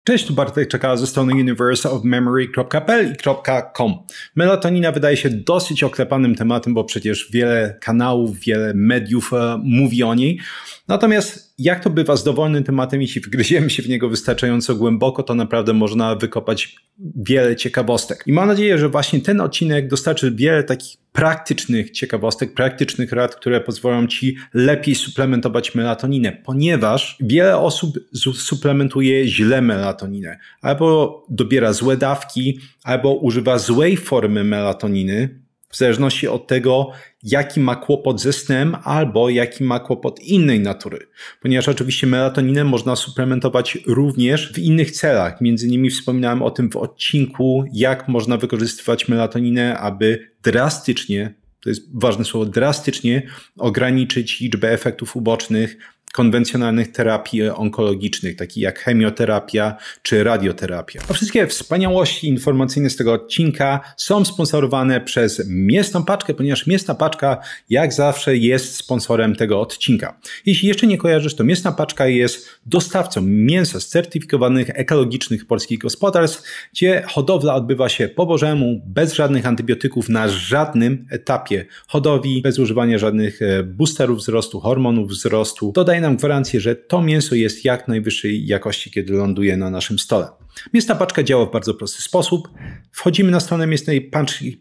Cześć, tu Bartek Czekała ze strony universeofmemory.pl i .com. Melatonina wydaje się dosyć oklepanym tematem, bo przecież wiele kanałów, wiele mediów mówi o niej. Natomiast jak to bywa z dowolnym tematem, jeśli wgryziemy się w niego wystarczająco głęboko, to naprawdę można wykopać wiele ciekawostek. I mam nadzieję, że właśnie ten odcinek dostarczy wiele takich praktycznych ciekawostek, praktycznych rad, które pozwolą Ci lepiej suplementować melatoninę, ponieważ wiele osób suplementuje źle melatoninę. Albo dobiera złe dawki, albo używa złej formy melatoniny, w zależności od tego, jaki ma kłopot ze snem albo jaki ma kłopot innej natury. Ponieważ oczywiście melatoninę można suplementować również w innych celach. Między innymi wspominałem o tym w odcinku, jak można wykorzystywać melatoninę, aby drastycznie, to jest ważne słowo, drastycznie ograniczyć liczbę efektów ubocznych konwencjonalnych terapii onkologicznych, takich jak chemioterapia czy radioterapia. A wszystkie wspaniałości informacyjne z tego odcinka są sponsorowane przez Mięsną Paczkę, ponieważ Mięsna Paczka jak zawsze jest sponsorem tego odcinka. Jeśli jeszcze nie kojarzysz, to Mięsna Paczka jest dostawcą mięsa z certyfikowanych ekologicznych polskich gospodarstw, gdzie hodowla odbywa się po bożemu, bez żadnych antybiotyków na żadnym etapie hodowli, bez używania żadnych boosterów wzrostu, hormonów wzrostu. Daje nam gwarancję, że to mięso jest jak najwyższej jakości, kiedy ląduje na naszym stole. Mięsna Paczka działa w bardzo prosty sposób. Wchodzimy na stronę Mięsnej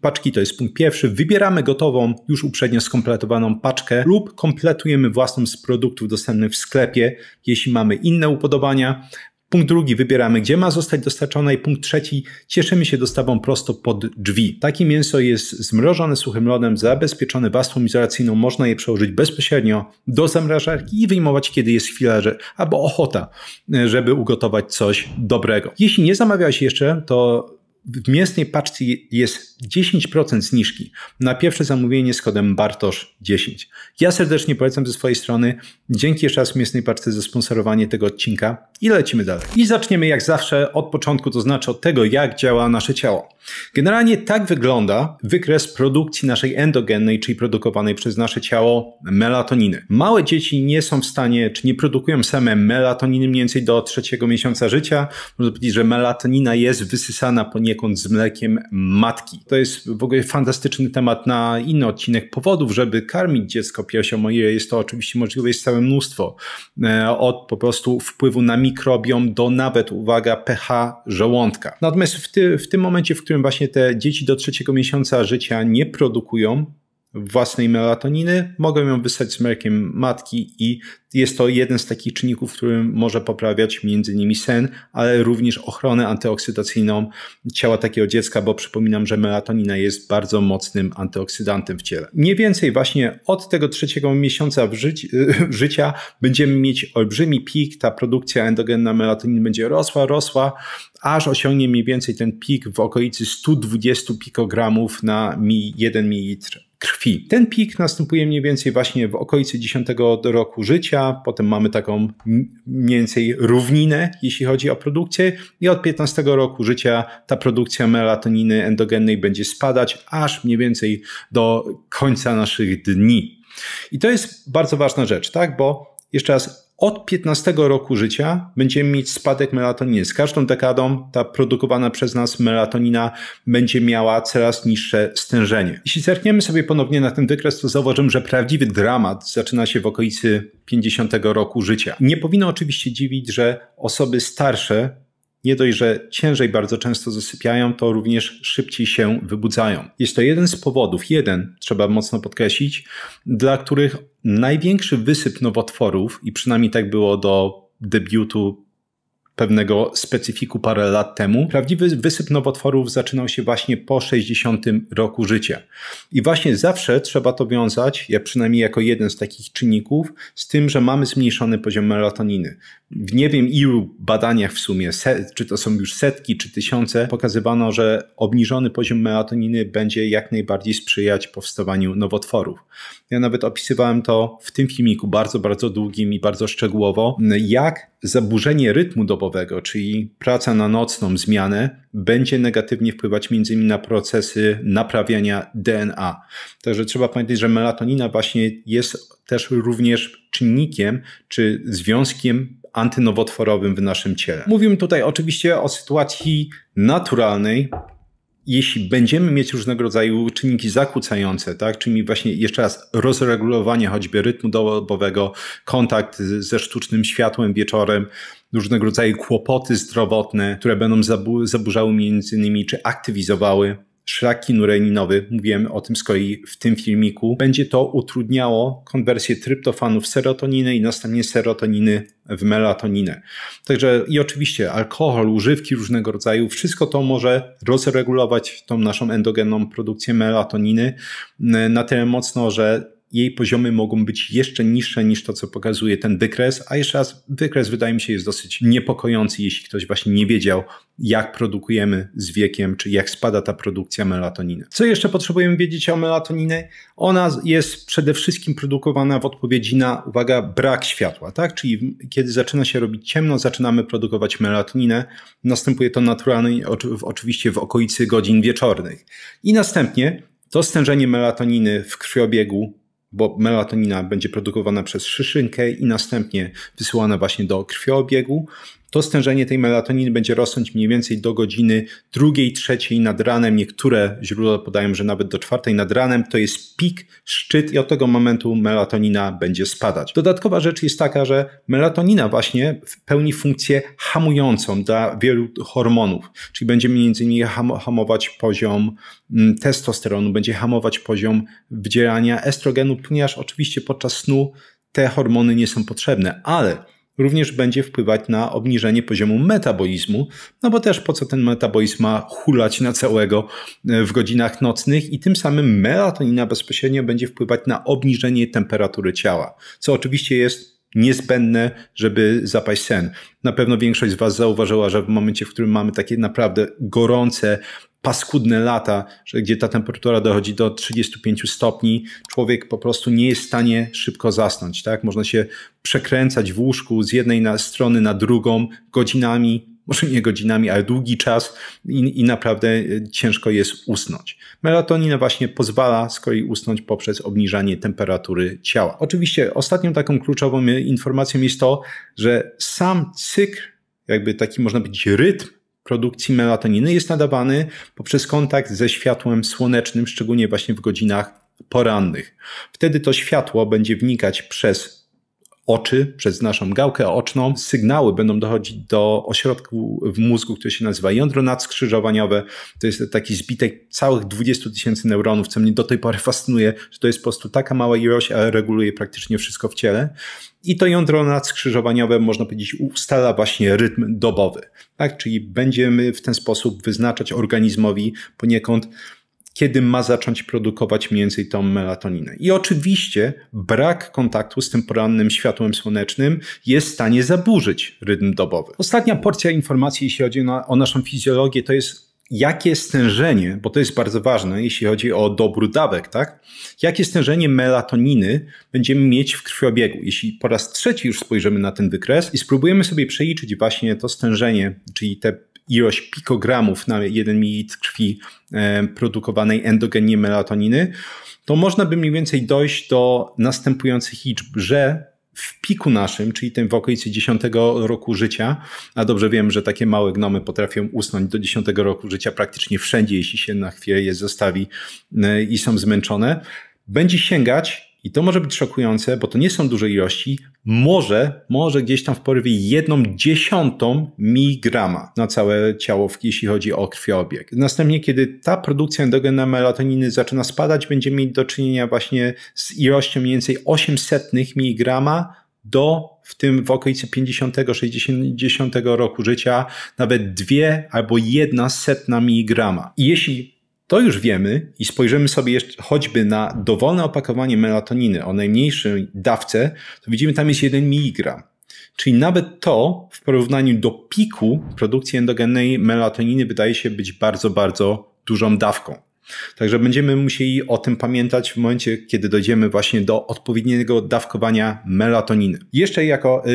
Paczki, to jest punkt pierwszy. Wybieramy gotową, już uprzednio skompletowaną paczkę lub kompletujemy własną z produktów dostępnych w sklepie, jeśli mamy inne upodobania. Punkt drugi, wybieramy, gdzie ma zostać dostarczone, i punkt trzeci, cieszymy się dostawą prosto pod drzwi. Takie mięso jest zmrożone suchym lodem, zabezpieczone warstwą izolacyjną, można je przełożyć bezpośrednio do zamrażarki i wyjmować, kiedy jest chwila albo ochota, żeby ugotować coś dobrego. Jeśli nie zamawiałeś jeszcze, to w Mięsnej Paczce jest 10% zniżki na pierwsze zamówienie z kodem BARTOSZ10. Ja serdecznie polecam ze swojej strony. Dzięki jeszcze raz Mięsnej Paczce za sponsorowanie tego odcinka i lecimy dalej. I zaczniemy jak zawsze od początku, to znaczy od tego, jak działa nasze ciało. Generalnie tak wygląda wykres produkcji naszej endogennej, czyli produkowanej przez nasze ciało melatoniny. Małe dzieci nie są w stanie, czy nie produkują same melatoniny mniej więcej do 3. miesiąca życia. Można powiedzieć, że melatonina jest wysysana poniekąd z mlekiem matki. To jest w ogóle fantastyczny temat na inny odcinek powodów, żeby karmić dziecko piersią, o ile jest to oczywiście możliwe, jest całe mnóstwo. Od po prostu wpływu na mikrobiom do nawet, uwaga, pH żołądka. Natomiast w tym momencie, w którym właśnie te dzieci do 3. miesiąca życia nie produkują własnej melatoniny, mogą ją wysać z mlekiem matki i jest to jeden z takich czynników, który może poprawiać m.in. sen, ale również ochronę antyoksydacyjną ciała takiego dziecka, bo przypominam, że melatonina jest bardzo mocnym antyoksydantem w ciele. Mniej więcej właśnie od tego 3. miesiąca życia będziemy mieć olbrzymi pik, ta produkcja endogenna melatoniny będzie rosła, aż osiągnie mniej więcej ten pik w okolicy 120 pikogramów na 1 ml krwi. Ten pik następuje mniej więcej właśnie w okolicy 10 roku życia, potem mamy taką mniej więcej równinę, jeśli chodzi o produkcję, i od 15 roku życia ta produkcja melatoniny endogennej będzie spadać aż mniej więcej do końca naszych dni. I to jest bardzo ważna rzecz, tak? Bo jeszcze raz, od 15 roku życia będziemy mieć spadek melatoniny. Z każdą dekadą ta produkowana przez nas melatonina będzie miała coraz niższe stężenie. Jeśli zerkniemy sobie ponownie na ten wykres, to zauważymy, że prawdziwy dramat zaczyna się w okolicy 50 roku życia. Nie powinno oczywiście dziwić, że osoby starsze nie dość, że ciężej bardzo często zasypiają, to również szybciej się wybudzają. Jest to jeden z powodów, trzeba mocno podkreślić, dla których największy wysyp nowotworów, i przynajmniej tak było do debiutu pewnego specyfiku parę lat temu, prawdziwy wysyp nowotworów zaczynał się właśnie po 60 roku życia. I właśnie zawsze trzeba to wiązać, ja przynajmniej jako jeden z takich czynników, z tym, że mamy zmniejszony poziom melatoniny. W nie wiem ilu badaniach w sumie, czy to są już setki, czy tysiące, pokazywano, że obniżony poziom melatoniny będzie jak najbardziej sprzyjać powstawaniu nowotworów. Ja nawet opisywałem to w tym filmiku bardzo, bardzo długim i bardzo szczegółowo, jak zaburzenie rytmu dobowego, czyli praca na nocną zmianę, będzie negatywnie wpływać m.in. na procesy naprawiania DNA. Także trzeba pamiętać, że melatonina właśnie jest też również czynnikiem czy związkiem antynowotworowym w naszym ciele. Mówimy tutaj oczywiście o sytuacji naturalnej. Jeśli będziemy mieć różnego rodzaju czynniki zakłócające, tak, czyli właśnie jeszcze raz rozregulowanie choćby rytmu dobowego, kontakt ze sztucznym światłem wieczorem, różnego rodzaju kłopoty zdrowotne, które będą zaburzały między innymi czy aktywizowały szlak kinoreninowy, mówiłem o tym z kolei w tym filmiku, będzie to utrudniało konwersję tryptofanu w serotoninę i następnie serotoniny w melatoninę. Także i oczywiście alkohol, używki różnego rodzaju, wszystko to może rozregulować tą naszą endogenną produkcję melatoniny na tyle mocno, że jej poziomy mogą być jeszcze niższe niż to, co pokazuje ten wykres, a jeszcze raz, wykres wydaje mi się jest dosyć niepokojący, jeśli ktoś właśnie nie wiedział, jak produkujemy z wiekiem, czy jak spada ta produkcja melatoniny. Co jeszcze potrzebujemy wiedzieć o melatoninie? Ona jest przede wszystkim produkowana w odpowiedzi na, uwaga, brak światła, tak? Czyli kiedy zaczyna się robić ciemno, zaczynamy produkować melatoninę. Następuje to naturalnie, oczywiście w okolicy godzin wieczornych. I następnie to stężenie melatoniny w krwiobiegu, bo melatonina będzie produkowana przez szyszynkę i następnie wysyłana właśnie do krwiobiegu. To stężenie tej melatoniny będzie rosnąć mniej więcej do godziny 2, 3 nad ranem. Niektóre źródła podają, że nawet do 4 nad ranem. To jest pik, szczyt i od tego momentu melatonina będzie spadać. Dodatkowa rzecz jest taka, że melatonina właśnie pełni funkcję hamującą dla wielu hormonów. Czyli będzie między innymi hamować poziom testosteronu, będzie hamować poziom wydzielania estrogenu, ponieważ oczywiście podczas snu te hormony nie są potrzebne, ale również będzie wpływać na obniżenie poziomu metabolizmu, no bo też po co ten metabolizm ma hulać na całego w godzinach nocnych i tym samym melatonina bezpośrednio będzie wpływać na obniżenie temperatury ciała, co oczywiście jest niezbędne, żeby zapaść sen. Na pewno większość z Was zauważyła, że w momencie, w którym mamy takie naprawdę gorące, paskudne lata, że gdzie ta temperatura dochodzi do 35 stopni, człowiek po prostu nie jest w stanie szybko zasnąć. Tak? Można się przekręcać w łóżku z jednej strony na drugą godzinami, może nie godzinami, ale długi czas i naprawdę ciężko jest usnąć. Melatonina właśnie pozwala z kolei usnąć poprzez obniżanie temperatury ciała. Oczywiście ostatnią taką kluczową informacją jest to, że sam cykl, jakby taki można powiedzieć rytm produkcji melatoniny jest nadawany poprzez kontakt ze światłem słonecznym, szczególnie właśnie w godzinach porannych. Wtedy to światło będzie wnikać przez oczy, przez naszą gałkę oczną. Sygnały będą dochodzić do ośrodku w mózgu, który się nazywa jądro nadskrzyżowaniowe. To jest taki zbitek całych 20 000 neuronów, co mnie do tej pory fascynuje, że to jest po prostu taka mała ilość, ale reguluje praktycznie wszystko w ciele. I to jądro nadskrzyżowaniowe, można powiedzieć, ustala właśnie rytm dobowy. Tak? Czyli będziemy w ten sposób wyznaczać organizmowi poniekąd, kiedy ma zacząć produkować mniej więcej tą melatoninę. I oczywiście brak kontaktu z tym porannym światłem słonecznym jest w stanie zaburzyć rytm dobowy. Ostatnia porcja informacji, jeśli chodzi o naszą fizjologię, to jest jakie stężenie, bo to jest bardzo ważne, jeśli chodzi o dobór dawek, tak? Jakie stężenie melatoniny będziemy mieć w krwiobiegu. Jeśli po raz trzeci już spojrzymy na ten wykres i spróbujemy sobie przeliczyć właśnie to stężenie, czyli te ilość pikogramów na 1 ml krwi produkowanej endogennie melatoniny, to można by mniej więcej dojść do następujących liczb, że w piku naszym, czyli tym w okolicy 10 roku życia, a dobrze wiem, że takie małe gnomy potrafią usnąć do 10 roku życia praktycznie wszędzie, jeśli się na chwilę je zostawi i są zmęczone, będzie sięgać, i to może być szokujące, bo to nie są duże ilości, może gdzieś tam w porywie 1/10 miligrama na całe ciało, jeśli chodzi o krwiobieg. Następnie, kiedy ta produkcja endogenna melatoniny zaczyna spadać, będziemy mieć do czynienia właśnie z ilością mniej więcej 800 miligrama w okolicy 50-60 roku życia, nawet 2 albo 1/100 miligrama. I jeśli to już wiemy i spojrzymy sobie jeszcze choćby na dowolne opakowanie melatoniny o najmniejszej dawce, to widzimy, tam jest 1 mg. Czyli nawet to w porównaniu do piku produkcji endogennej melatoniny wydaje się być bardzo, bardzo dużą dawką. Także będziemy musieli o tym pamiętać w momencie, kiedy dojdziemy właśnie do odpowiedniego dawkowania melatoniny. Jeszcze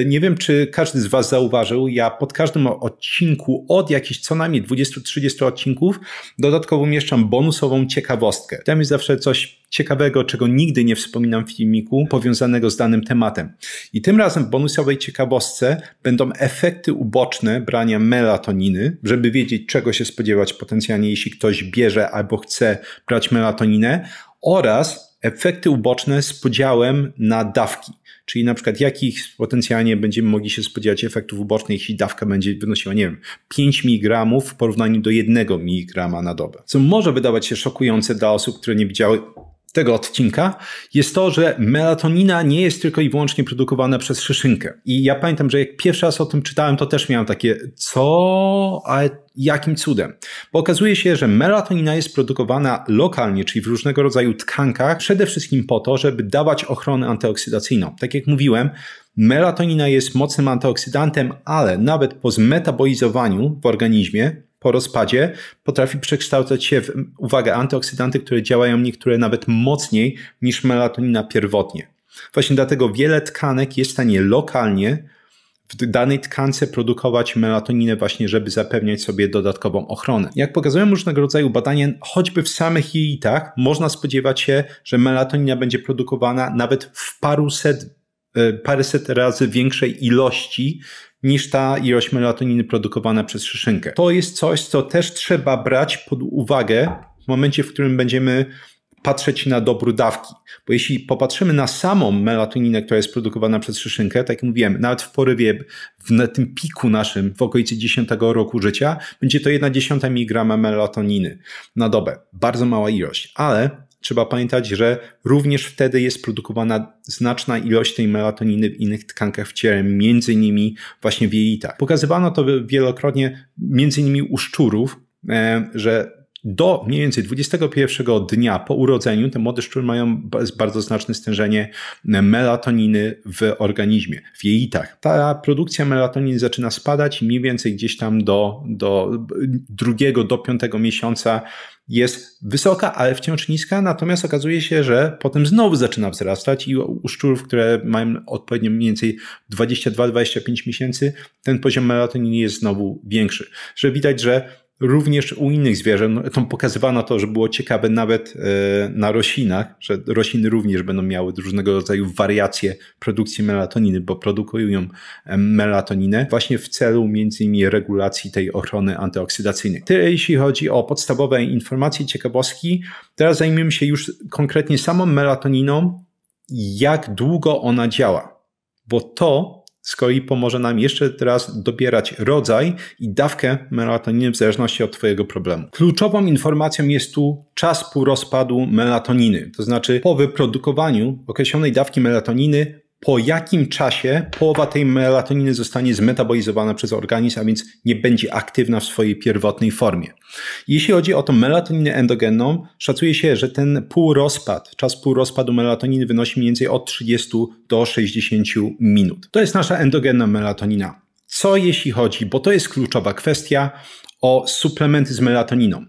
nie wiem, czy każdy z Was zauważył, ja pod każdym odcinku od jakichś co najmniej 20-30 odcinków dodatkowo umieszczam bonusową ciekawostkę. Tam jest zawsze coś ciekawego, czego nigdy nie wspominam w filmiku, powiązanego z danym tematem. I tym razem w bonusowej ciekawostce będą efekty uboczne brania melatoniny, żeby wiedzieć, czego się spodziewać potencjalnie, jeśli ktoś bierze albo chce brać melatoninę, oraz efekty uboczne z podziałem na dawki. Czyli na przykład jakich potencjalnie będziemy mogli się spodziewać efektów ubocznych, jeśli dawka będzie wynosiła, nie wiem, 5 mg w porównaniu do 1 mg na dobę. Co może wydawać się szokujące dla osób, które nie widziały tego odcinka, jest to, że melatonina nie jest tylko i wyłącznie produkowana przez szyszynkę. I ja pamiętam, że jak pierwszy raz o tym czytałem, to też miałem takie, co? Ale jakim cudem? Bo okazuje się, że melatonina jest produkowana lokalnie, czyli w różnego rodzaju tkankach, przede wszystkim po to, żeby dawać ochronę antyoksydacyjną. Tak jak mówiłem, melatonina jest mocnym antyoksydantem, ale nawet po zmetabolizowaniu w organizmie, po rozpadzie, potrafi przekształcać się w, uwaga, antyoksydanty, które działają niektóre nawet mocniej niż melatonina pierwotnie. Właśnie dlatego wiele tkanek jest w stanie lokalnie w danej tkance produkować melatoninę właśnie, żeby zapewniać sobie dodatkową ochronę. Jak pokazują różnego rodzaju badania, choćby w samych jelitach można spodziewać się, że melatonina będzie produkowana nawet w paręset razy większej ilości niż ta ilość melatoniny produkowana przez szyszynkę. To jest coś, co też trzeba brać pod uwagę w momencie, w którym będziemy patrzeć na dobór dawki. Bo jeśli popatrzymy na samą melatoninę, która jest produkowana przez szyszynkę, tak jak mówiłem, nawet w porywie, na tym piku naszym w okolicy 10 roku życia, będzie to 1/10 mg melatoniny na dobę. Bardzo mała ilość, ale trzeba pamiętać, że również wtedy jest produkowana znaczna ilość tej melatoniny w innych tkankach w ciele, między innymi właśnie w jelitach. Pokazywano to wielokrotnie między innymi u szczurów, że do mniej więcej 21 dnia po urodzeniu te młode szczury mają bardzo znaczne stężenie melatoniny w organizmie, w jelitach. Ta produkcja melatoniny zaczyna spadać i mniej więcej gdzieś tam do 2 do 5 miesiąca jest wysoka, ale wciąż niska, natomiast okazuje się, że potem znowu zaczyna wzrastać i u szczurów, które mają odpowiednio mniej więcej 22-25 miesięcy, ten poziom melatoniny jest znowu większy. Że widać, że również u innych zwierząt, to pokazywano to, że było ciekawe nawet na roślinach, że rośliny również będą miały różnego rodzaju wariacje produkcji melatoniny, bo produkują melatoninę właśnie w celu między innymi regulacji tej ochrony antyoksydacyjnej. Tyle jeśli chodzi o podstawowe informacje, ciekawostki. Teraz zajmiemy się już konkretnie samą melatoniną, jak długo ona działa, bo to z kolei pomoże nam jeszcze teraz dobierać rodzaj i dawkę melatoniny w zależności od Twojego problemu. Kluczową informacją jest tu czas półrozpadu melatoniny, to znaczy po wyprodukowaniu określonej dawki melatoniny, po jakim czasie połowa tej melatoniny zostanie zmetabolizowana przez organizm, a więc nie będzie aktywna w swojej pierwotnej formie. Jeśli chodzi o tą melatoninę endogenną, szacuje się, że ten czas półrozpadu melatoniny wynosi mniej więcej od 30 do 60 minut. To jest nasza endogenna melatonina. Co jeśli chodzi, bo to jest kluczowa kwestia, o suplementy z melatoniną.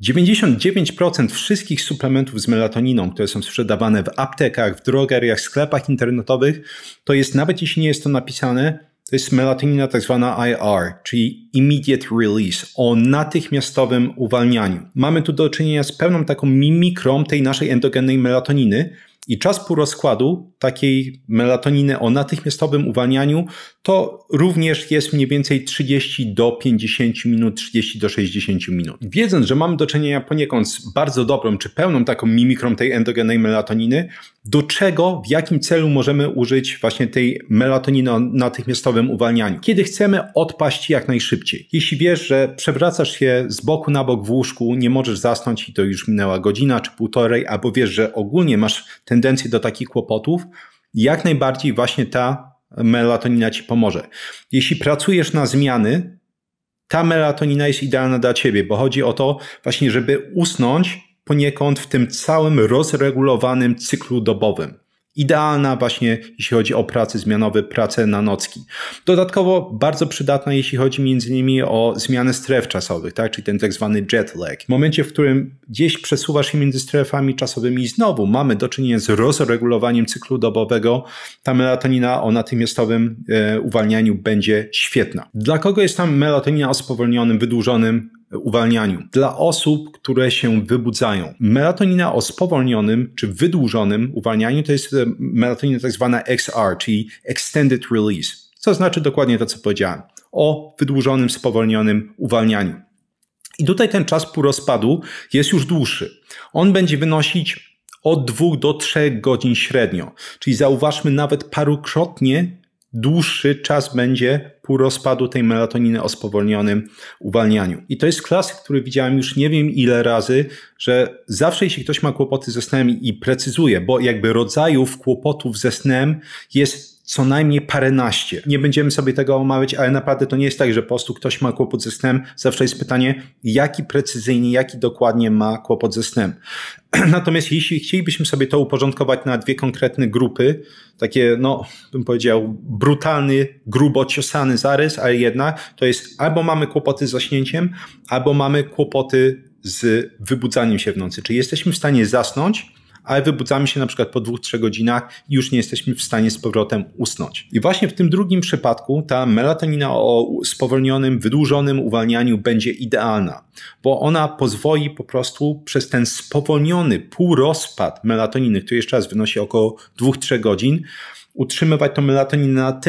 99% wszystkich suplementów z melatoniną, które są sprzedawane w aptekach, w drogeriach, sklepach internetowych, to jest, nawet jeśli nie jest to napisane, to jest melatonina tak zwana IR, czyli Immediate Release, o natychmiastowym uwalnianiu. Mamy tu do czynienia z pełną taką mimikrą tej naszej endogennej melatoniny i czas półrozkładu takiej melatoniny o natychmiastowym uwalnianiu to również jest mniej więcej 30 do 50 minut, 30 do 60 minut. Wiedząc, że mamy do czynienia poniekąd z bardzo dobrą czy pełną taką mimikrą tej endogennej melatoniny, do czego, w jakim celu możemy użyć właśnie tej melatoniny o natychmiastowym uwalnianiu? Kiedy chcemy odpaść jak najszybciej. Jeśli wiesz, że przewracasz się z boku na bok w łóżku, nie możesz zasnąć i to już minęła godzina czy półtorej, albo wiesz, że ogólnie masz tendencję do takich kłopotów, jak najbardziej właśnie ta melatonina Ci pomoże. Jeśli pracujesz na zmiany, ta melatonina jest idealna dla Ciebie, bo chodzi o to właśnie, żeby usnąć poniekąd w tym całym rozregulowanym cyklu dobowym. Idealna właśnie, jeśli chodzi o prace zmianowe, pracę na nocki. Dodatkowo bardzo przydatna, jeśli chodzi m.in. o zmianę stref czasowych, tak? Czyli ten tak zwany jet lag. W momencie, w którym gdzieś przesuwasz się między strefami czasowymi i znowu mamy do czynienia z rozregulowaniem cyklu dobowego, ta melatonina o natychmiastowym uwalnianiu będzie świetna. Dla kogo jest tam melatonina o spowolnionym, wydłużonym uwalnianiu. Dla osób, które się wybudzają. Melatonina o spowolnionym czy wydłużonym uwalnianiu to jest melatonina tak zwana XR, czyli Extended Release. Co znaczy dokładnie to, co powiedziałem. O wydłużonym, spowolnionym uwalnianiu. I tutaj ten czas półrozpadu jest już dłuższy. On będzie wynosić od 2 do 3 godzin średnio. Czyli zauważmy, nawet parukrotnie dłuższy czas będzie półrozpadu tej melatoniny o spowolnionym uwalnianiu. I to jest klasyk, który widziałem już nie wiem ile razy, że zawsze jeśli ktoś ma kłopoty ze snem i precyzuje, bo jakby rodzajów kłopotów ze snem jest co najmniej paręnaście. Nie będziemy sobie tego omawiać, ale naprawdę to nie jest tak, że po prostu ktoś ma kłopot ze snem. Zawsze jest pytanie, jaki precyzyjnie, jaki dokładnie ma kłopot ze snem. Natomiast jeśli chcielibyśmy sobie to uporządkować na 2 konkretne grupy, takie, no, bym powiedział, brutalny, grubo ciosany zarys, ale jednak to jest albo mamy kłopoty z zaśnięciem, albo mamy kłopoty z wybudzaniem się w nocy. Czyli jesteśmy w stanie zasnąć, ale wybudzamy się na przykład po 2-3 godzinach i już nie jesteśmy w stanie z powrotem usnąć. I właśnie w tym drugim przypadku ta melatonina o spowolnionym, wydłużonym uwalnianiu będzie idealna, bo ona pozwoli po prostu przez ten spowolniony półrozpad melatoniny, który jeszcze raz wynosi około 2-3 godzin, utrzymywać tą melatoninę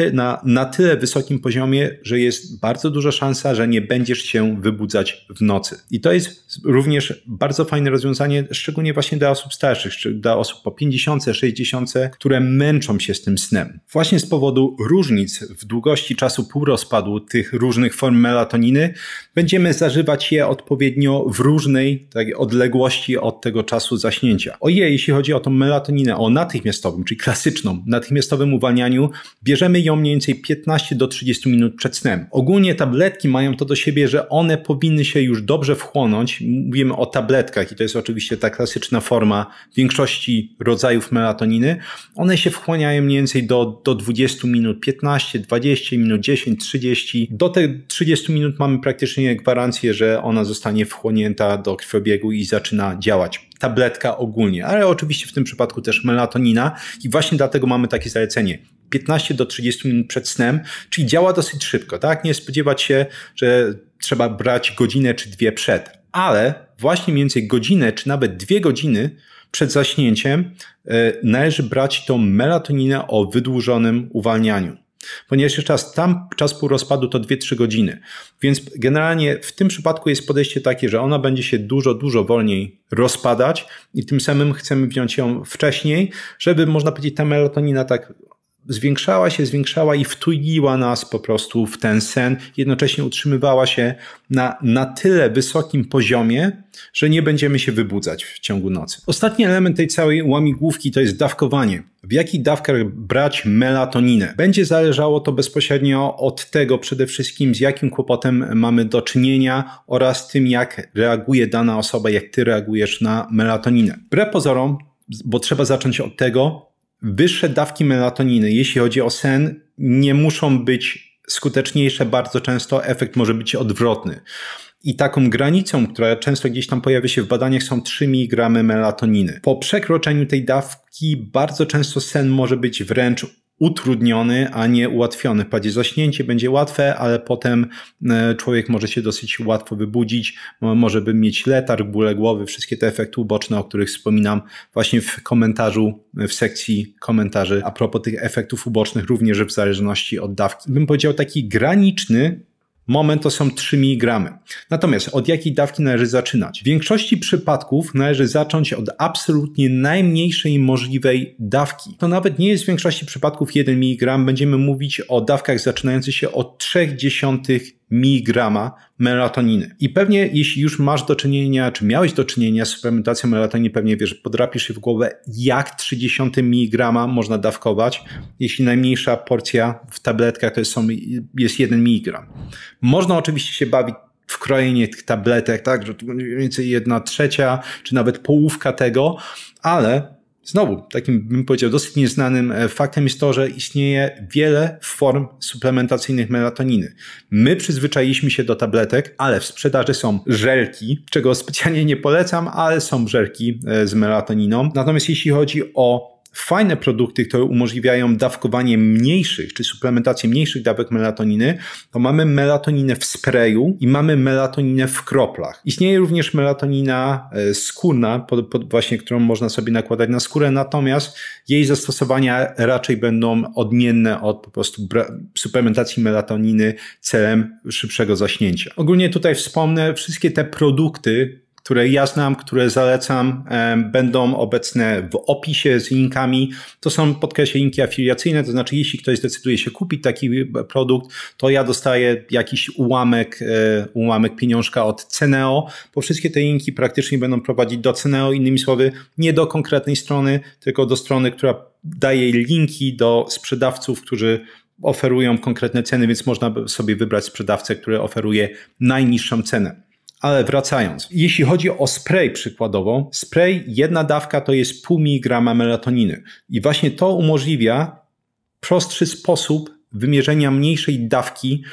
na tyle wysokim poziomie, że jest bardzo duża szansa, że nie będziesz się wybudzać w nocy. I to jest również bardzo fajne rozwiązanie, szczególnie właśnie dla osób starszych, czy dla osób po 50, 60, które męczą się z tym snem. Właśnie z powodu różnic w długości czasu półrozpadu tych różnych form melatoniny będziemy zażywać je odpowiednio w różnej odległości od tego czasu zaśnięcia. Jeśli chodzi o tą melatoninę o natychmiastowym, czyli klasyczną, natychmiastowym uwalnianiu, bierzemy ją mniej więcej 15 do 30 minut przed snem. Ogólnie tabletki mają to do siebie, że one powinny się już dobrze wchłonąć. Mówimy o tabletkach i to jest oczywiście ta klasyczna forma większości rodzajów melatoniny. One się wchłaniają mniej więcej do 20 minut, 15, 20 minut, 10, 30. Do tych 30 minut mamy praktycznie gwarancję, że ona zostanie wchłonięta do krwiobiegu i zaczyna działać. Tabletka ogólnie, ale oczywiście w tym przypadku też melatonina i właśnie dlatego mamy takie zalecenie. 15 do 30 minut przed snem, czyli działa dosyć szybko, tak? Nie spodziewać się, że trzeba brać godzinę czy 2 przed, ale właśnie mniej więcej godzinę czy nawet 2 godziny przed zaśnięciem należy brać tą melatoninę o wydłużonym uwalnianiu. Ponieważ jeszcze czas półrozpadu to 2-3 godziny. Więc generalnie w tym przypadku jest podejście takie, że ona będzie się dużo wolniej rozpadać i tym samym chcemy wziąć ją wcześniej, żeby można powiedzieć ta melatonina tak zwiększała i wtuliła nas po prostu w ten sen, jednocześnie utrzymywała się na tyle wysokim poziomie, że nie będziemy się wybudzać w ciągu nocy. Ostatni element tej całej łamigłówki to jest dawkowanie. W jakich dawkach brać melatoninę? Będzie zależało to bezpośrednio od tego przede wszystkim, z jakim kłopotem mamy do czynienia oraz tym, jak reaguje dana osoba, jak ty reagujesz na melatoninę. Wbrew pozorom, bo trzeba zacząć od tego, wyższe dawki melatoniny, jeśli chodzi o sen, nie muszą być skuteczniejsze. Bardzo często efekt może być odwrotny. I taką granicą, która często gdzieś tam pojawia się w badaniach, są 3 mg melatoniny. Po przekroczeniu tej dawki bardzo często sen może być wręcz utrudniony, a nie ułatwiony. Wprawdzie zaśnięcie będzie łatwe, ale potem człowiek może się dosyć łatwo wybudzić, może mieć letarg, bóle głowy, wszystkie te efekty uboczne, o których wspominam właśnie w komentarzu, w sekcji komentarzy a propos tych efektów ubocznych, również w zależności od dawki. Bym powiedział taki graniczny moment to są 3 mg. Natomiast od jakiej dawki należy zaczynać? W większości przypadków należy zacząć od absolutnie najmniejszej możliwej dawki. To nawet nie jest w większości przypadków 1 mg. Będziemy mówić o dawkach zaczynających się od 0,3 mg melatoniny. I pewnie jeśli już masz do czynienia, czy miałeś do czynienia z suplementacją melatoniny, pewnie wiesz, podrapisz się w głowę, jak 0,3 mg można dawkować, jeśli najmniejsza porcja w tabletkach to jest 1 mg. Można oczywiście się bawić w krojenie tych tabletek, tak, że to będzie mniej więcej 1/3, czy nawet połówka tego, ale znowu, takim bym powiedział dosyć nieznanym faktem jest to, że istnieje wiele form suplementacyjnych melatoniny. My przyzwyczailiśmy się do tabletek, ale w sprzedaży są żelki, czego specjalnie nie polecam, ale są żelki z melatoniną. Natomiast jeśli chodzi o fajne produkty, które umożliwiają dawkowanie mniejszych, czy suplementację mniejszych dawek melatoniny, to mamy melatoninę w sprayu i mamy melatoninę w kroplach. Istnieje również melatonina skórna, właśnie którą można sobie nakładać na skórę, natomiast jej zastosowania raczej będą odmienne od po prostu suplementacji melatoniny celem szybszego zaśnięcia. Ogólnie tutaj wspomnę, wszystkie te produkty, które ja znam, które zalecam, będą obecne w opisie z linkami. To są, podkreślę, linki afiliacyjne, to znaczy jeśli ktoś zdecyduje się kupić taki produkt, to ja dostaję jakiś ułamek pieniążka od Ceneo, bo wszystkie te linki praktycznie będą prowadzić do Ceneo, innymi słowy, nie do konkretnej strony, tylko do strony, która daje linki do sprzedawców, którzy oferują konkretne ceny, więc można sobie wybrać sprzedawcę, który oferuje najniższą cenę. Ale wracając, jeśli chodzi o spray przykładowo, spray, jedna dawka to jest 0,5 mg melatoniny i właśnie to umożliwia prostszy sposób wymierzenia mniejszej dawki,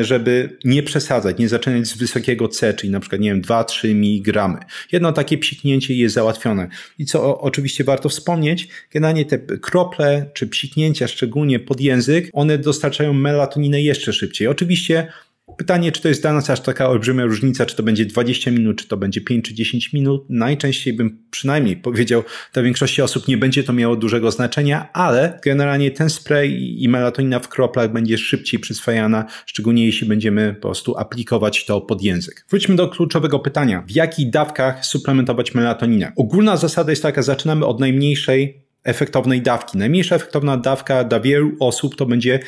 żeby nie przesadzać, nie zaczynać z wysokiego C, czyli na przykład, nie wiem, 2-3 mg. Jedno takie psiknięcie jest załatwione. I co oczywiście warto wspomnieć, generalnie te krople czy psiknięcia, szczególnie pod język, one dostarczają melatoninę jeszcze szybciej. Oczywiście pytanie, czy to jest dla nas aż taka olbrzymia różnica, czy to będzie 20 minut, czy to będzie 5 czy 10 minut. Najczęściej bym przynajmniej powiedział, dla większości osób nie będzie to miało dużego znaczenia, ale generalnie ten spray i melatonina w kroplach będzie szybciej przyswajana, szczególnie jeśli będziemy po prostu aplikować to pod język. Wróćmy do kluczowego pytania. W jakich dawkach suplementować melatoninę? Ogólna zasada jest taka, zaczynamy od najmniejszej efektownej dawki. Najmniejsza efektowna dawka dla wielu osób to będzie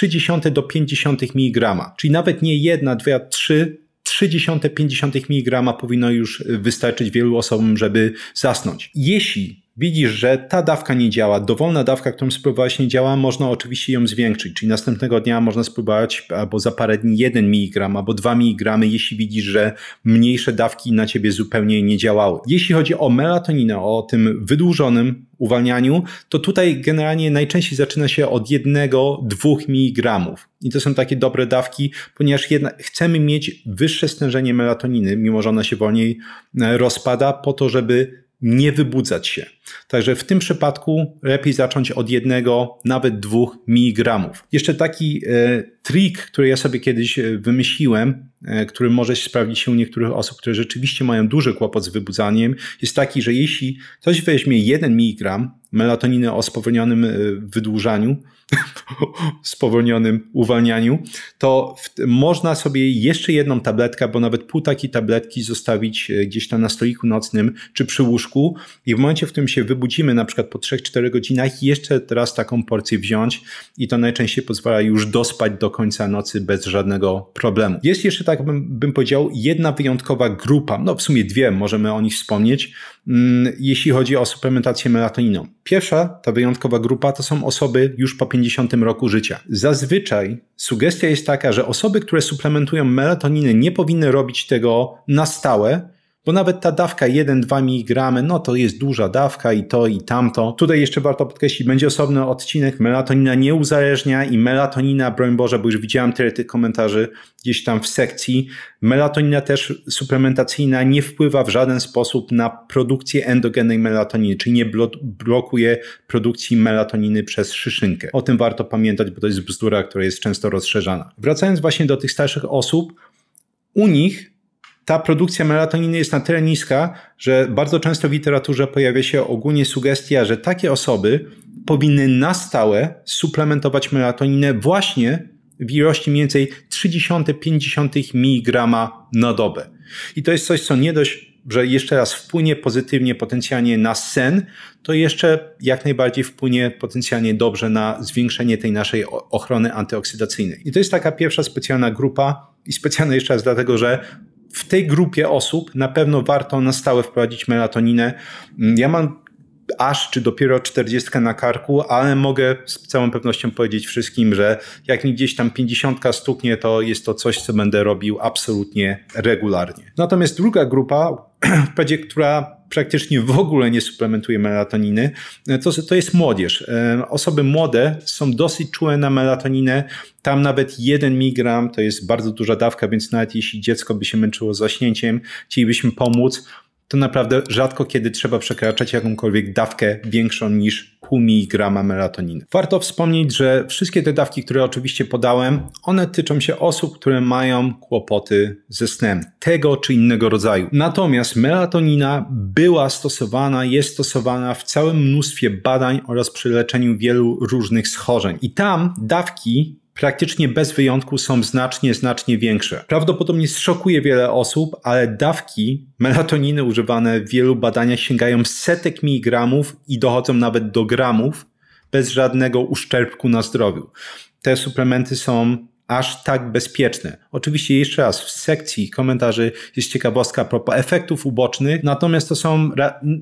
0,3 do 0,5 mg, czyli nawet nie 1, 2, 3, 0,3-0,5 mg powinno już wystarczyć wielu osobom, żeby zasnąć. Jeśli widzisz, że ta dawka nie działa, dowolna dawka, którą spróbowałeś, nie działa, można oczywiście ją zwiększyć, czyli następnego dnia można spróbować albo za parę dni 1 mg albo 2 mg, jeśli widzisz, że mniejsze dawki na ciebie zupełnie nie działały. Jeśli chodzi o melatoninę, o tym wydłużonym uwalnianiu, to tutaj generalnie najczęściej zaczyna się od 1-2 mg. I to są takie dobre dawki, ponieważ chcemy mieć wyższe stężenie melatoniny, mimo że ona się wolniej rozpada, po to, żeby nie wybudzać się. Także w tym przypadku lepiej zacząć od 1, nawet 2 mg. Jeszcze taki trik, który ja sobie kiedyś wymyśliłem, który może sprawdzić się u niektórych osób, które rzeczywiście mają duży kłopot z wybudzaniem, jest taki, że jeśli ktoś weźmie 1 mg melatoniny o spowolnionym wydłużaniu, spowolnionym uwalnianiu, to można sobie jeszcze jedną tabletkę, bo nawet pół takiej tabletki zostawić gdzieś tam na stoliku nocnym czy przy łóżku i w momencie, w którym się wybudzimy, na przykład po 3-4 godzinach, jeszcze teraz taką porcję wziąć i to najczęściej pozwala już dospać do końca nocy bez żadnego problemu. Jest jeszcze, tak bym powiedział, jedna wyjątkowa grupa, no w sumie dwie, możemy o nich wspomnieć, jeśli chodzi o suplementację melatoniną. Pierwsza, ta wyjątkowa grupa, to są osoby już po 50 roku życia. Zazwyczaj sugestia jest taka, że osoby, które suplementują melatoninę, nie powinny robić tego na stałe, bo nawet ta dawka 1-2 mg, no to jest duża dawka i to i tamto. Tutaj jeszcze warto podkreślić, będzie osobny odcinek, melatonina nie uzależnia i melatonina, broń Boże, bo już widziałem tyle tych komentarzy gdzieś tam w sekcji, melatonina też suplementacyjna nie wpływa w żaden sposób na produkcję endogennej melatoniny, czyli nie blokuje produkcji melatoniny przez szyszynkę. O tym warto pamiętać, bo to jest bzdura, która jest często rozszerzana. Wracając właśnie do tych starszych osób, u nich ta produkcja melatoniny jest na tyle niska, że bardzo często w literaturze pojawia się ogólnie sugestia, że takie osoby powinny na stałe suplementować melatoninę właśnie w ilości mniej więcej 0,3-0,5 mg na dobę. I to jest coś, co nie dość, że jeszcze raz wpłynie pozytywnie potencjalnie na sen, to jeszcze jak najbardziej wpłynie potencjalnie dobrze na zwiększenie tej naszej ochrony antyoksydacyjnej. I to jest taka pierwsza specjalna grupa i specjalna jeszcze raz dlatego, że w tej grupie osób na pewno warto na stałe wprowadzić melatoninę. Ja mam aż czy dopiero 40 na karku, ale mogę z całą pewnością powiedzieć wszystkim, że jak mi gdzieś tam 50 stuknie, to jest to coś, co będę robił absolutnie regularnie. Natomiast druga grupa, która praktycznie w ogóle nie suplementuje melatoniny, to jest młodzież. Osoby młode są dosyć czułe na melatoninę. Tam nawet 1 mg to jest bardzo duża dawka, więc nawet jeśli dziecko by się męczyło zaśnięciem, chcielibyśmy pomóc, to naprawdę rzadko kiedy trzeba przekraczać jakąkolwiek dawkę większą niż 0,5 mg melatoniny. Warto wspomnieć, że wszystkie te dawki, które oczywiście podałem, one tyczą się osób, które mają kłopoty ze snem, tego czy innego rodzaju. Natomiast melatonina była stosowana, jest stosowana w całym mnóstwie badań oraz przy leczeniu wielu różnych schorzeń. I tam dawki praktycznie bez wyjątku są znacznie większe. Prawdopodobnie zszokuje wiele osób, ale dawki melatoniny używane w wielu badaniach sięgają setek miligramów i dochodzą nawet do gramów bez żadnego uszczerbku na zdrowiu. Te suplementy są aż tak bezpieczne. Oczywiście jeszcze raz w sekcji komentarzy jest ciekawostka a propos efektów ubocznych, natomiast to są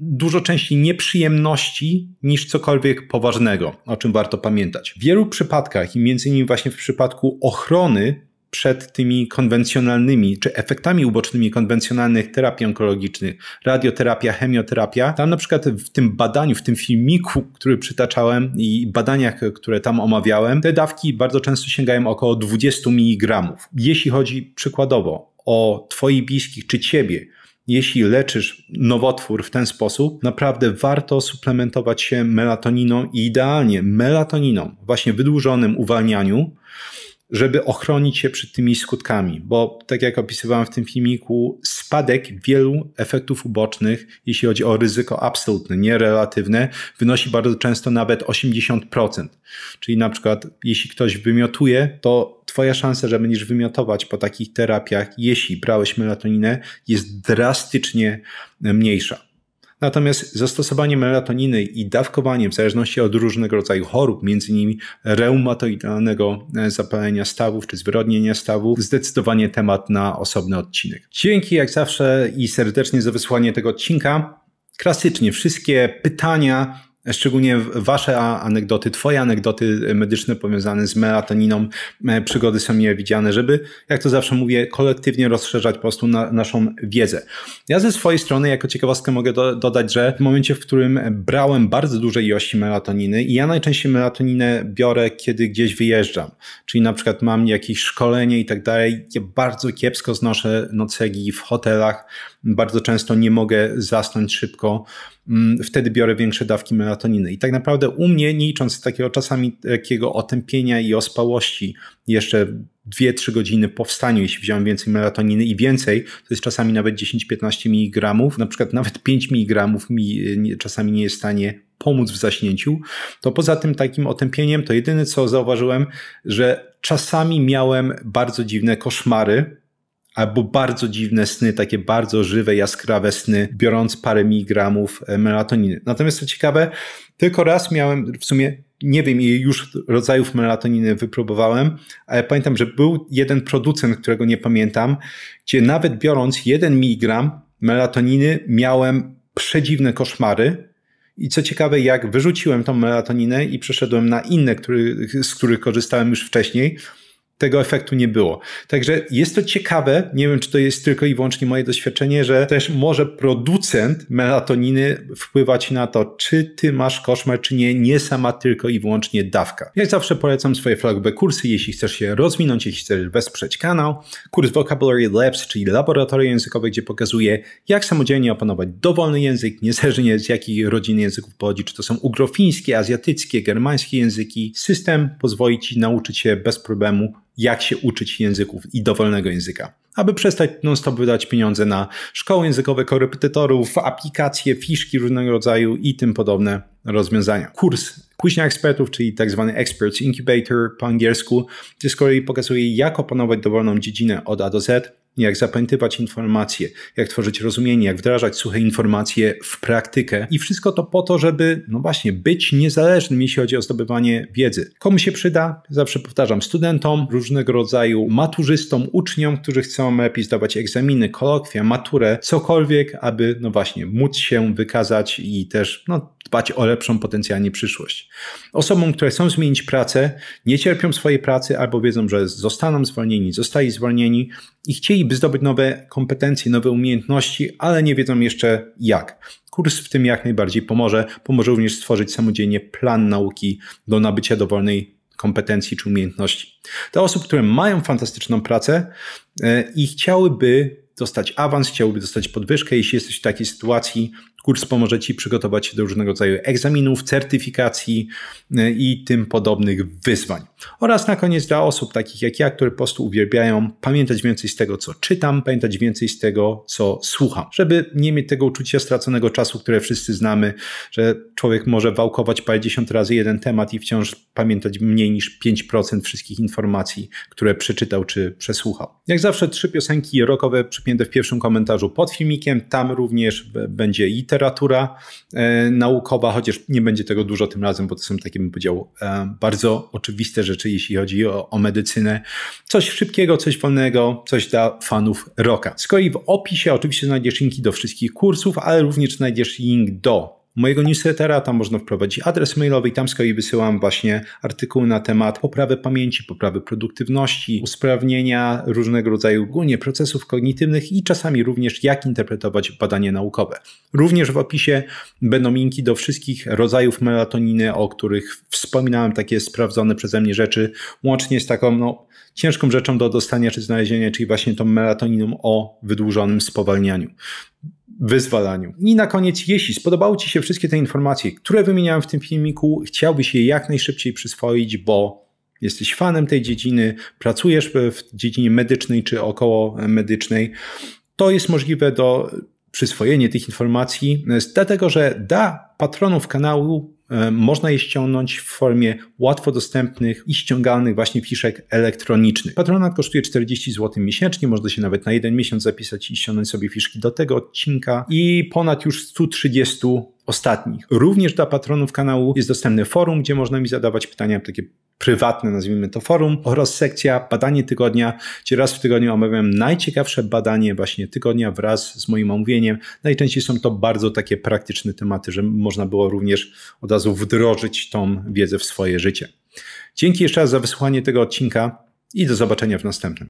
dużo częściej nieprzyjemności niż cokolwiek poważnego, o czym warto pamiętać. W wielu przypadkach i między innymi właśnie w przypadku ochrony przed tymi konwencjonalnymi, czy efektami ubocznymi konwencjonalnych terapii onkologicznych, radioterapia, chemioterapia, tam na przykład w tym badaniu, w tym filmiku, który przytaczałem i badaniach, które tam omawiałem, te dawki bardzo często sięgają około 20 mg. Jeśli chodzi przykładowo o twoich bliskich czy ciebie, jeśli leczysz nowotwór w ten sposób, naprawdę warto suplementować się melatoniną i idealnie melatoniną, właśnie wydłużonym uwalnianiu, żeby ochronić się przed tymi skutkami, bo tak jak opisywałem w tym filmiku, spadek wielu efektów ubocznych, jeśli chodzi o ryzyko absolutne, nie relatywne, wynosi bardzo często nawet 80%. Czyli na przykład jeśli ktoś wymiotuje, to twoja szansa, że będziesz wymiotować po takich terapiach, jeśli brałeś melatoninę, jest drastycznie mniejsza. Natomiast zastosowanie melatoniny i dawkowanie w zależności od różnego rodzaju chorób, między innymi reumatoidalnego zapalenia stawów czy zwyrodnienia stawów, zdecydowanie temat na osobny odcinek. Dzięki jak zawsze i serdecznie za wysłuchanie tego odcinka. Klasycznie wszystkie pytania, szczególnie wasze anegdoty, twoje anegdoty medyczne powiązane z melatoniną, przygody są mile widziane, żeby, jak to zawsze mówię, kolektywnie rozszerzać po prostu naszą wiedzę. Ja ze swojej strony jako ciekawostkę mogę dodać, że w momencie, w którym brałem bardzo duże ilości melatoniny i ja najczęściej melatoninę biorę, kiedy gdzieś wyjeżdżam, czyli na przykład mam jakieś szkolenie i tak dalej, ja bardzo kiepsko znoszę noclegi w hotelach, bardzo często nie mogę zasnąć szybko, wtedy biorę większe dawki melatoniny. I tak naprawdę u mnie, nie licząc takiego czasami takiego otępienia i ospałości, jeszcze 2-3 godziny po wstaniu, jeśli wziąłem więcej melatoniny i więcej, to jest czasami nawet 10-15 mg, na przykład nawet 5 mg mi czasami nie jest w stanie pomóc w zaśnięciu, to poza tym takim otępieniem, to jedyne co zauważyłem, że czasami miałem bardzo dziwne koszmary, albo bardzo dziwne sny, takie bardzo żywe, jaskrawe sny, biorąc parę miligramów melatoniny. Natomiast co ciekawe, tylko raz miałem, w sumie nie wiem ile już rodzajów melatoniny wypróbowałem, ale pamiętam, że był jeden producent, którego nie pamiętam, gdzie nawet biorąc 1 mg melatoniny miałem przedziwne koszmary. I co ciekawe, jak wyrzuciłem tą melatoninę i przeszedłem na inne, z których korzystałem już wcześniej, tego efektu nie było. Także jest to ciekawe, nie wiem czy to jest tylko i wyłącznie moje doświadczenie, że też może producent melatoniny wpływać na to, czy ty masz koszmar, czy nie, nie sama tylko i wyłącznie dawka. Jak zawsze polecam swoje flagowe kursy, jeśli chcesz się rozwinąć, jeśli chcesz wesprzeć kanał. Kurs Vocabulary Labs, czyli laboratoria językowe, gdzie pokazuję, jak samodzielnie opanować dowolny język, niezależnie z jakiej rodziny języków pochodzi, czy to są ugrofińskie, azjatyckie, germańskie języki. System pozwoli ci nauczyć się bez problemu, jak się uczyć języków i dowolnego języka, aby przestać non-stop wydać pieniądze na szkoły językowe, korepetytorów, aplikacje, fiszki różnego rodzaju i tym podobne rozwiązania. Kurs Kuźnia Ekspertów, czyli tak zwany Experts Incubator po angielsku, gdzie z kolei pokazuje, jak opanować dowolną dziedzinę od A do Z, jak zapamiętywać informacje, jak tworzyć rozumienie, jak wdrażać suche informacje w praktykę i wszystko to po to, żeby, no właśnie, być niezależnym, jeśli chodzi o zdobywanie wiedzy. Komu się przyda? Zawsze powtarzam, studentom, różnego rodzaju maturzystom, uczniom, którzy chcą lepiej zdawać egzaminy, kolokwia, maturę, cokolwiek, aby, no właśnie, móc się wykazać i też, dbać o lepszą potencjalnie przyszłość. Osobom, które chcą zmienić pracę, nie cierpią swojej pracy albo wiedzą, że zostaną zwolnieni, zostali zwolnieni i chcieliby zdobyć nowe kompetencje, nowe umiejętności, ale nie wiedzą jeszcze jak. Kurs w tym jak najbardziej pomoże. Pomoże również stworzyć samodzielnie plan nauki do nabycia dowolnej kompetencji czy umiejętności. Dla osób, które mają fantastyczną pracę i chciałyby dostać awans, chciałby dostać podwyżkę. Jeśli jesteś w takiej sytuacji, kurs pomoże Ci przygotować się do różnego rodzaju egzaminów, certyfikacji i tym podobnych wyzwań. Oraz na koniec dla osób takich jak ja, które po prostu uwielbiają pamiętać więcej z tego, co czytam, pamiętać więcej z tego, co słucham. Żeby nie mieć tego uczucia straconego czasu, które wszyscy znamy, że człowiek może wałkować parędziesiąt razy jeden temat i wciąż pamiętać mniej niż 5% wszystkich informacji, które przeczytał czy przesłuchał. Jak zawsze 3 piosenki rockowe przypięte w pierwszym komentarzu pod filmikiem. Tam również będzie literatura naukowa, chociaż nie będzie tego dużo tym razem, bo to są takie, bym powiedział, bardzo oczywiste rzeczy, jeśli chodzi o medycynę. Coś szybkiego, coś wolnego, coś dla fanów rocka. Z kolei w opisie oczywiście znajdziesz linki do wszystkich kursów, ale również znajdziesz link do mojego newslettera, tam można wprowadzić adres mailowy i tam z kolei wysyłam właśnie artykuły na temat poprawy pamięci, poprawy produktywności, usprawnienia różnego rodzaju ogólnie procesów kognitywnych i czasami również jak interpretować badania naukowe. Również w opisie będą linki do wszystkich rodzajów melatoniny, o których wspominałem, takie sprawdzone przeze mnie rzeczy, łącznie z taką ciężką rzeczą do dostania czy znalezienia, czyli właśnie tą melatoniną o wydłużonym spowalnianiu, wyzwalaniu. I na koniec, jeśli spodobały Ci się wszystkie te informacje, które wymieniałem w tym filmiku, chciałbyś je jak najszybciej przyswoić, bo jesteś fanem tej dziedziny, pracujesz w dziedzinie medycznej czy około medycznej, to jest możliwe do przyswojenia tych informacji, dlatego że dla patronów kanału można je ściągnąć w formie łatwo dostępnych i ściągalnych właśnie fiszek elektronicznych. Patronat kosztuje 40 zł miesięcznie, można się nawet na 1 miesiąc zapisać i ściągnąć sobie fiszki do tego odcinka i ponad już 130 ostatnich. Również dla patronów kanału jest dostępne forum, gdzie można mi zadawać pytania, takie prywatne, nazwijmy to forum, oraz sekcja badanie tygodnia, gdzie raz w tygodniu omawiam najciekawsze badanie właśnie tygodnia wraz z moim omówieniem. Najczęściej są to bardzo takie praktyczne tematy, że można było również od razu wdrożyć tą wiedzę w swoje życie. Dzięki jeszcze raz za wysłuchanie tego odcinka i do zobaczenia w następnym.